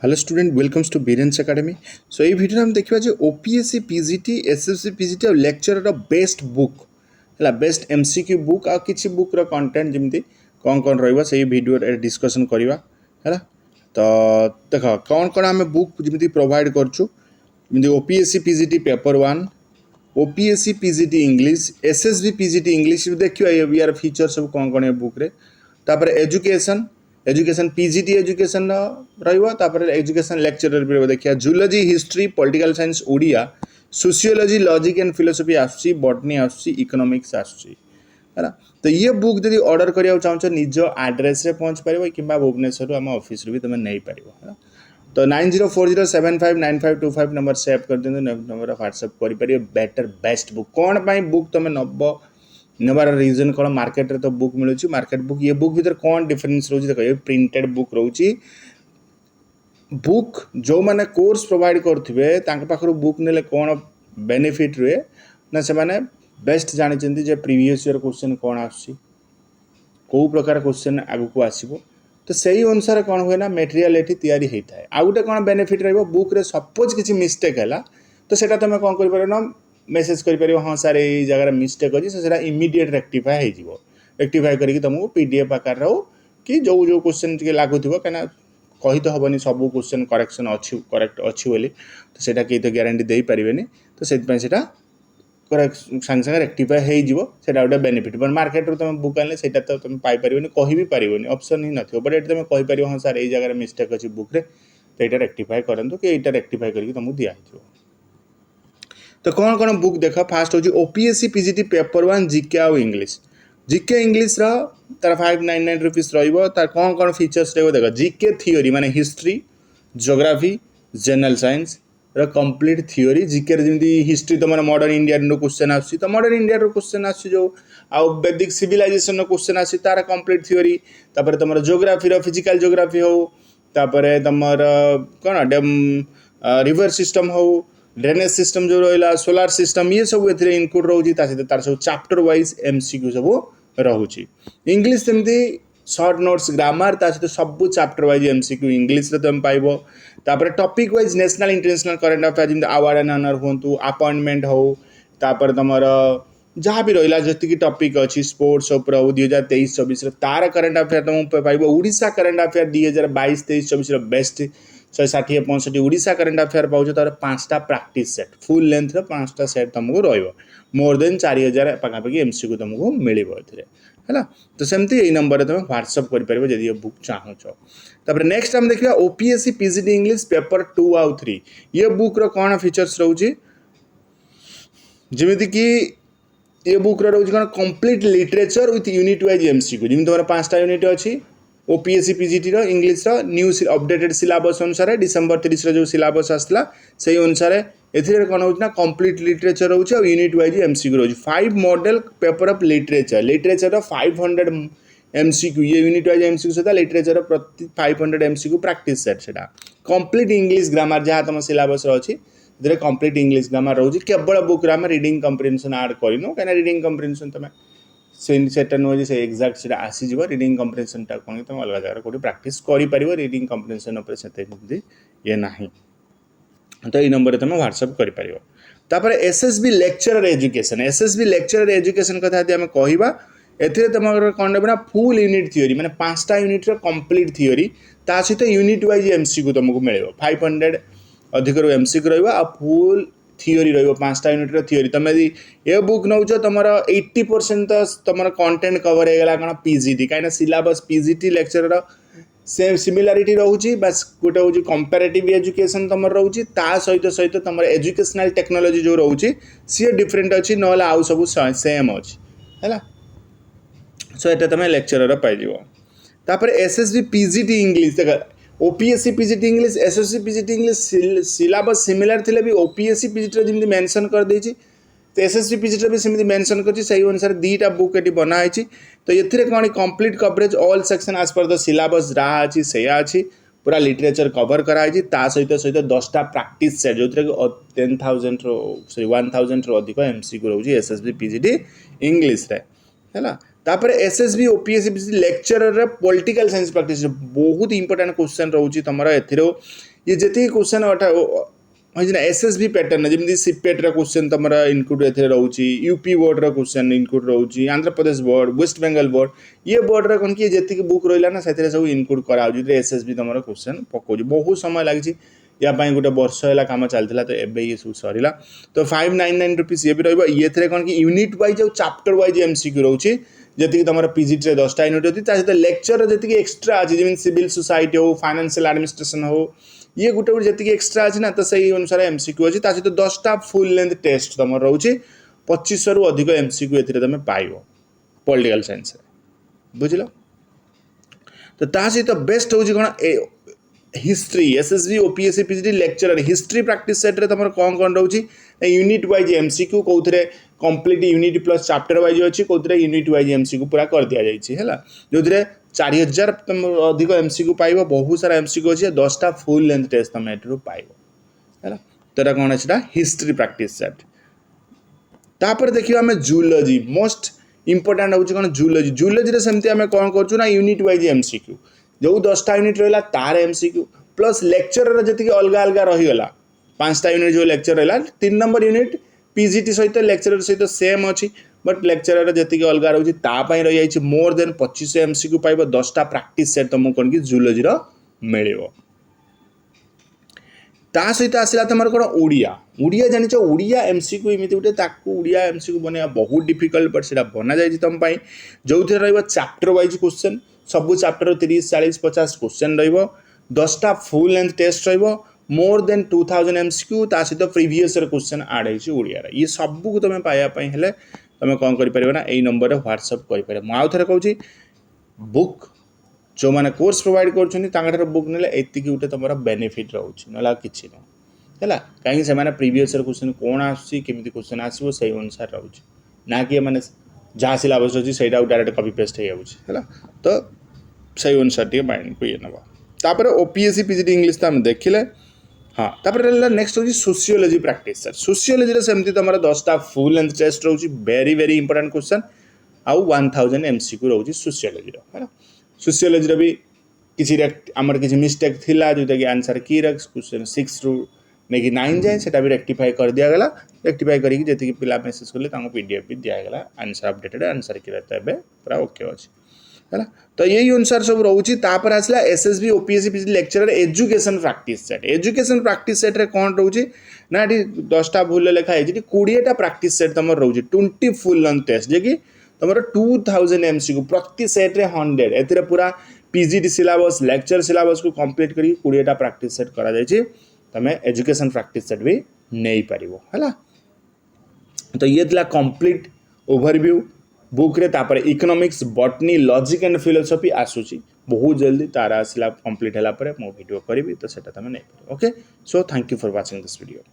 Hello student welcomes to Biren's academy. So ये video हम देखा जो ओपीएससी पीजीटी एसएससी पीजीटी और लेक्चर बेस्ट बुक है बेस्ट एमसीक्यू बुक आ किसी बुक रो कंटेंट जमी कौन कौन रहा से वीडियो डिस्कसन करवा है। तो देख कौन कौन आम बुक जमी प्रोवाइड करमी OPSC PGT paper 1 OPSC PGT English SSB PGT English देखिए यार फीचर सब कौन कौन बुक तापर एजुकेशन एजुकेशन पीजीटी एजुकेशन रही एजुकेशन लेक्चरर भी देखिए zoology history political science Odia sociology logic and philosophy आसुची बॉटनी आसुची इकोनॉमिक्स आसुची है। तो ये बुक जब ऑर्डर करिया चाहो निज एड्रेस रे पहुँच पार कि भुवनेश्वर आम ऑफिस भी तुम नहीं पार है। तो 9040759525 नंबर सेव कर दिखाँ नंबर व्हाट्सएप करेंगे बेटर बेस्ट बुक कौन पाई बुक तुम नब नबार रिजन कौन मार्केट रे तो बुक मिलूँ मार्केट बुक ये बुक भीतर कौन डिफरेन्स रोचे देख प्रिंटेड बुक रोची बुक जो मैंने कोर्स प्रोवाइड करेंगे बुक ने कौन बेनिफिट रुए ना से मैंने बेस्ट जानते जे प्रीवियस ईयर क्वेश्चन कौन आसो प्रकार क्वेश्चन आगु को आसो तो सही अनुसार कौन हुए ना मेटेरियल ये तैयारी होता है। आउ गोटे कौन बेनिफिट रही बुक रे सपोज किसी मिस्टेक है तो सेटा तुम कौन कर ना मेसेज कर हाँ सार ये जगह मिस्टेक अच्छी से इमिडिएट रेक्टिफाए हो रेक्टिफाए करके तुमको पीडीएफ आकार हो कि जो जो क्वेश्चन टी लागू कहीं कही तो हेनी सब क्वेश्चन करेक्शन अच्छी करेक्ट अच्छी बोली तो सेटा कहीं तो ग्यारंटी दे पारे तो से सांगे सांगे रेक्टिफाए होटा गोटे बेनिफिट बट मार्केट रू तुम बुक आने से तो तुम पाइपर कह भी पार ऑप्शन ही नथिबो बट ये तुम कहीपर हाँ सार ये जगह मिस्टेक अच्छी बुक रे तो यहाँ रेक्टिफाए करूँ कि यहाँ रेक्टिफाए करके तुमको दिखाई। तो कौन कौन बुक देख फास्ट हूँ ओपीएससी पीजीटी पेपर 1 जीके आउ इंग्लिश जीके इंग्लिश तार 599 रुपीस रहा कौन कौन फीचर्स रहा देख जीके थियोरी माने history geography general science complete theory GK जमी हिस्ट्री तुम मॉडर्न इंडिया क्वेश्चन आस मॉडर्न इंडिया क्वेश्चन आस वैदिक सिविलाइजेशन क्वेश्चन आस तार कंप्लीट थियोरी तापर तुम जियोग्राफी फिजिकल जियोग्राफी हो तापर तुम कौन रिवर सिस्टम हो ड्रेनेज सिस्टम जो रहा सोलार सिस्टम ये सब ए इनक्लूड रोचे तार सब चैप्टर वाइज एमसीक्यू सब रोचे इंग्लिश सेमती सर्ट नोट्स ग्रामर सहित सब चैप्टर वाइज एमसीक्यू इंग्लिश तुम पाइब तापर topic wise national international current affair जमी अवार्ड एंड ऑनर हूँ अपॉइंटमेंट हो तापर तुम जहाँ भी रहा जी टॉपिक अच्छी स्पोर्ट्स उपर हो 2023-24 तार करंट अफेयर तुम पाइब Odisha current affair 2022-23-24 best 160-65 Odisha current affair पाँच तार 5टा प्रैक्टिस सेट फुल लेंथ 5टा सेट तुमको रोर देन 4000 पाखापाखि एमसीक्यू तुमको मिले है। तो सेमती यही नंबर तुम व्हाट्सअप कर जब ये बुक चाहो नेक्स्ट हम देखा ओपीएससी पीजीटी इंग्लिश पेपर 2 आउ 3 ये बुक रो कौन फीचर्स रोचे जमीती कि ये बुक रोचे कौन complete literature with unit wise MCQ जमी तुम 5टा यूनिट अच्छी OPSC PGT English new updated syllabus अनुसार डिसेम्बर 30 जो सिलेबस आसला से अनुसार एथिरे कौन होना कंप्लीट लिटरेचर रोचे और यूनिट वाइज एमसीक्यू रोचे 5 model paper of literature literature 500 MCQ ये यूनिट वाइज एमसीक्यू सहित लिटरेचर प्रति 500 एमसीक्यू प्रैक्टिस सेट से कंप्लीट इंग्लिश ग्रामर जहाँ तुम सिलेबस अच्छी कंप्लीट इंग्लिश ग्रामर रोचे केवल बुक आम रीडिंग कंप्रिहेंशन ऐड करनो कहीं रीडिंग कंप्रिहेंशन तुम सेटा नुहे से एक्जाक्ट से आसीज रीडिंग कंप्रिहेंशन टा कौन तुम अलग जगह कौट प्राक्ट कर रीडिंग कंप्रिहेंशन ये ना तो ये नंबर तुम व्हाट्सएप कर एसएसबी लेक्चरर एजुकेशन कथा आम कहवा एथिरे तुम कौन ना फुल यूनिट थियोरी माने 5टा यूनिट कंप्लीट थियोरी ता सहित यूनिट वाइज एमसीक्यू तुमको मिले 500 अधिक एमसीक्यू रहा फुल थियोरी रही 5टा यूनिट थियोरी तुम यदि ये बुक नौ तुम 80% तो तुम कंटेंट कवर होगा कौन पीजीटी कहीं syllabus PGT lecture same similarity रोचे बस गोटे हूँ कंपेरेटिव एजुकेशन तुम रोचे सहित सहित तुम एजुकेशनल टेक्नोलोजी जो रोचे सी डिफरेंट अच्छी ना आउ सब सेम अच्छी है। सो ये तुम लेक्चरर पाइज एसएसबी पीजीटी इंग्लिश देख OPSC PGT English SSC PGT English syllabus similar थे भी ओपीएससी पीजीटी जमी मेंशन कर देछि तो एसएससी पीजीटी भी सेमती मेंशन कर सही अनुसार 2टा बुक ये बनाई तो ये कौन complete coverage all section as per the syllabus जहाँ अच्छी से अच्छी पूरा लिटरेचर कवर कराई सहित सहित 10टा प्रैक्टिस सेट जो 10,000 सॉरी 1,000 रो अधिक एमसीक्यू रोचे एसएसबी पीजीटी इंग्लिश रे है। तापर SSB OPSC lecturer political science practice बहुत इंपोर्टेंट क्वेश्चन रोचे तुम ए ये जति क्वेश्चन ना एसएसबी पैटर्न जमी सीपेट क्वेश्चन तुम इनक्लूड ए रोचे यूपी बोर्ड क्वेश्चन इनक्लूड रोचे Andhra Pradesh board waste Bengal board ये बोर्ड कौन कि जी बुक रहा ना से सब इनक्लूड कराऊँ एसएसबी तुम क्वेश्चन पकाऊँ बहुत समय लगी या गोटे वर्ष है कम चलता तो एबे ये सब सरला तो 599 रुपीज ये भी रही कौन कि यूनिट वाइज और चैप्टर वाइज एमसीक्यू रोचे जी तुम पीजीटी 10टा यूनिट होती सहित लेक्चर जी एक्सट्रा अच्छी जमी सिविल सोसाइटी हो फाइनेंशियल एडमिनिस्ट्रेशन हो ये गोटे गोटे जी एक्सट्रा अच्छी ना तो सही अनुसार एमसीक्यू अच्छी सहित 10टा फुल लेंथ टेस्ट तुम रोचे 25 रु अधिक एमसीक्यू ए तुम पाइब पॉलिटिकल साइंस बुझल तो सहित बेस्ट हूँ कौन history SSB OPSC PGT lecturer history practice set रे तुम कौन कौन रोची यूनिट वाइज एमसीक्यू कौन complete unit plus chapter wise अच्छी कौन यूनिट वाइज एमसीक्यू पूरा कर दि जाए जो 4000 तुम अधिक एमसीक्यू पाइब बहुत सारा एमसीक्यू अच्छे 10टा फुल लेंथ टेस्ट तुम एटू पाइब है तो कौन है हिस्ट्री प्रैक्टिस सेट तापर देखिए आम जूलॉजी मोस्ट इंपोर्टेंट हूँ कौन जूलॉजी सेमती आम कौन करूँ यूनिट वाइज एमसीक्यू जो 10टा यूनिट रहा तार एमसीक्यू प्लस लेक्चरर जी अलग अलग रहीगला 5टा यूनिट जो लेक्चर रहा 3 नंबर यूनिट पीजीटी सहित लेक्चरर सहित सेम अच्छी बट लेक्चरर जी अलग रोचे रही जाइए मोर देन 25 एमसीक्यू पाइब 10टा प्रैक्टिस सेट तुमको कौन कि जूलॉजी मिल सहित आसला तुम कौन ओडिया जानिच ओडिया एमसीक्यू एमती गोटे ओडिया एमसीक्यू बनवा बहुत डिफिकल्ट बट से बना जाए तुम जो चैप्टर वाइज क्वेश्चन सबू चैप्टर 30 40 50 क्वेश्चन रहा full length test more than 2000 MCQ सहित प्रीवियस क्वेश्चन आड होड़िया ये सबको तुम पाइबापी तुम कौन कर ना यही नंबर व्हाट्सअप कर मुझे थे कहूँ बुक जो मैंने कोर्स प्रोवाइड कर बुक ने गोटे तुम बेनिफिट रोचे ना कि है कहीं से प्रीवियस क्वेश्चन कौन आसमी क्वेश्चन आसो से अनुसार रोचे ना कि मैंने जहाँ सिलेबस अच्छी से डायरेक्ट कॉपी पेस्ट हो है तो सही अनुसार टे माइंड को ये नवा ओपीएससी पीजीटी इंग्लिश तो आम देखिले हाँ तापर नेक्स्ट हूँ सोशियोलॉजी प्रैक्टिस सर सोशियोलॉजी सेमती तुम 10टा फुल लेंथ टेस्ट रोचे वेरी वेरी इंपोर्टेंट क्वेश्चन आउ 1000 एमसीक्यू रोचे सोशियोलॉजी है सोशियोलॉजी भी किसी आमर किसी मिस्टेक थिला जोटा कि आंसर की क्वेश्चन 6 रु नहीं 9 जाए से भी रेक्टिफाई कर दिगला रेक्टिफाई करके पिला मेसेज कले पीडीएफ भी दिगला आंसर अपडेटेड आंसर की पूरा ओके अच्छे है तो यही अनुसार सब रोचे आसला SSB OPSC PG lecturer education practice set रे कौन रोचे ना ये 10टा भूल लिखाई 20टा प्रैक्टिस सेट तुम रोचे 20 फुल लेंथ टेस्ट जे कि तुम 2000 एमसीक्यू प्रति सेट रे 100 ए पूरा पीजीटी सिलेबस लेक्चर सिलेबस को कंप्लीट करी 20टा प्रैक्टिस सेट करा जायछि तमें एजुकेशन प्रैक्टिस सेट भी नहीं पारिबो हला तो ये थिला कंप्लीट ओवरव्यू बुक रे तापर economics botany logic and philosophy आसुची बहुत जल्दी तारा आसला कंप्लीट हला परे मो वीडियो करी तो सेटा तमें नहीं okay so thank you for watching this video.